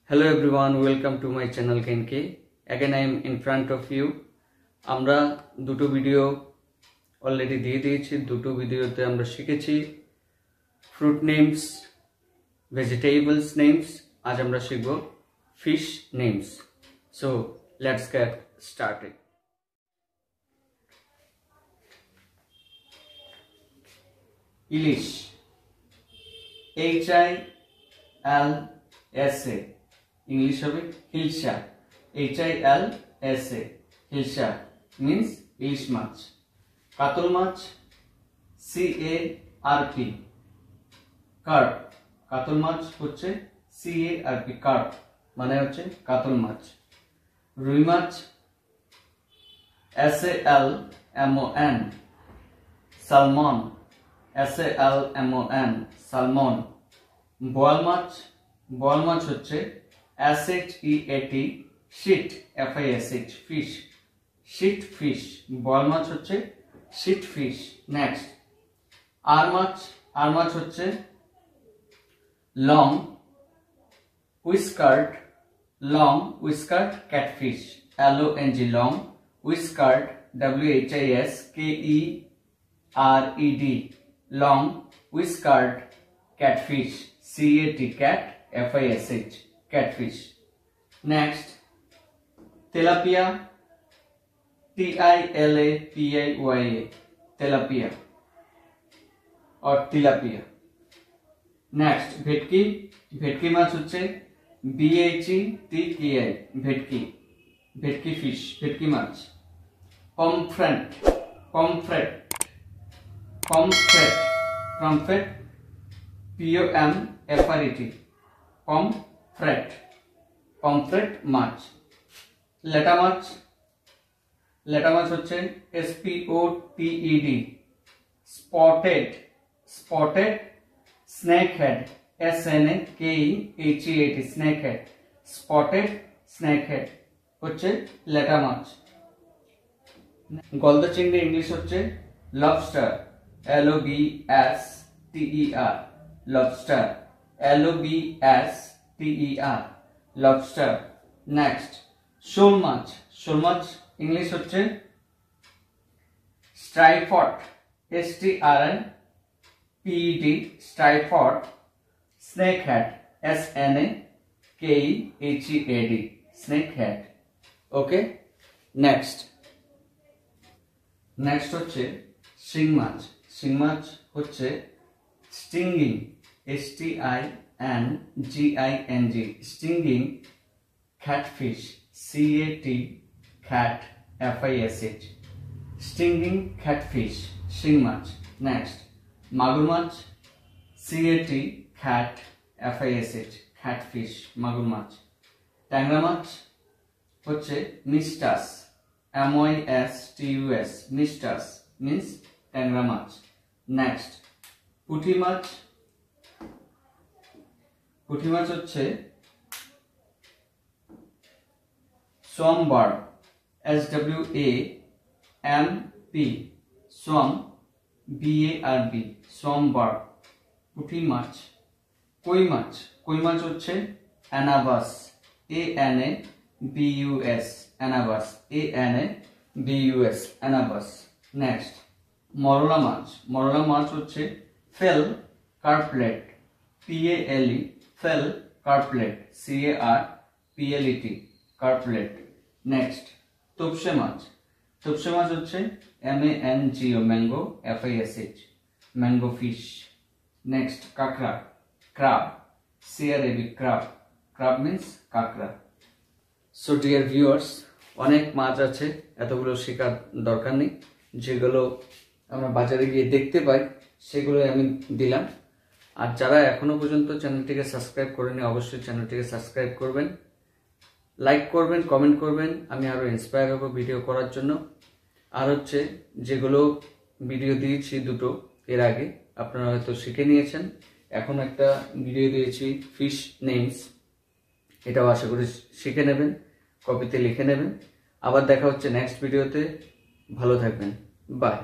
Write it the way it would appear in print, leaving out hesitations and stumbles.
Hello everyone, welcome to my channel KNK. Again I am in front of you. আমরা দুটো video already দিয়ে দিয়েছি। দুটো ভিডিওতে আমরা শিখেছি ফ্রুট নেমস, ভেজিটেবলস নেমস। আজ আমরা শিখব fish names. So let's get started. Ilish, HILSA, English of it, Hilsha, HILSA, Hilsha means Ilish mach. Katul mach, CARP, carp. Katul mach হচ্ছে CARP, carp মানে হচ্ছে কাতল মাছ। রুই মাছ, SALMON, salmon, SALMON, salmon. বোয়াল মাছ হচ্ছে SHEAT, shit, FISH, fish, shit fish. বোয়াল মাছ হচ্ছে shit fish. Next আর মাছ হচ্ছে long whiskered catfish, LONG, long whiskered, WHISKERED, long whiskered catfish, CAT, cat, FISH, catfish. Next, tilapia, TILAPIA, tilapia or tilapia. Next, ভেটকি মাছ হচ্ছে BHETKI, ভেটকি fish, ভেটকি মাছ. pomfret, POMFRET, pomfret মাছ. লেটা মাছ হচ্ছে SPOTED, spotted snakehead, SNAKEHEAD, snakehead, spotted snakehead হচ্ছে লেটা মাছ. গলদা চিংড়ি ইংলিশ হচ্ছে lobster, LOBSTER, lobster, LOBSTER, lobster. Next, শোল মাছ ইংলিশ হচ্ছে striped, STRIPED, striped, snakehead, SNAKEHEAD, snakehead. ওকে, নেক্সট হচ্ছে শিং মাছ হচ্ছে stinging, STINGING, stinging catfish, CAT, cat, FISH, stinging catfish, শিং মাছ. নেক্সট মাগুর মাছ, CAT, cat, FISH, catfish, মাগুর মাছ. ট্যাংরা মাছ হচ্ছে মিস্টাস, MISTUS, মিস্টাস means ট্যাংরা মাছ. নেক্সট পুঁটি মাছ হচ্ছে SWAMP, SWAMP, SWAMP, BARB, SWAMP, পুঁটি মাছ. কই মাছ হচ্ছে ANABUS, ANABUS, ANABUS, ANABUS, ANABUS. Next মরলা মাছ হচ্ছে pale carplet, PALE, pale carplet, CARPLET, carplet. Next তোপসে মাছ হচ্ছে MANGO, mango, FISH, mango fish. Next কাঁকড়া, ক্রাব, CRAB, ক্রাব means কাঁকড়া. সো ডিয়ার ভিউয়ার্স, অনেক মাছ আছে, এতগুলো শেখার দরকার নেই। যেগুলো আমরা বাজারে গিয়ে দেখতে পাই সেগুলো আমি দিলাম। আর যারা এখনো পর্যন্ত চ্যানেলটিকে সাবস্ক্রাইব করেনি অবশ্যই চ্যানেলটিকে সাবস্ক্রাইব করবেন, লাইক করবেন, কমেন্ট করবেন। আমি আরো ইন্সপায়ার হব ভিডিও করার জন্য। আর হচ্ছে যেগুলো ভিডিও দিয়েছি দুটো এর আগে আপনারা হয়তো শিখে নিয়েছেন। এখন একটা ভিডিও দিয়েছি ফিশ নেমস, এটাও আশা করি শিখে নেবেন, কপিতে লিখে নেবেন। আবার দেখা হচ্ছে নেক্সট ভিডিওতে। ভালো থাকবেন, বাই।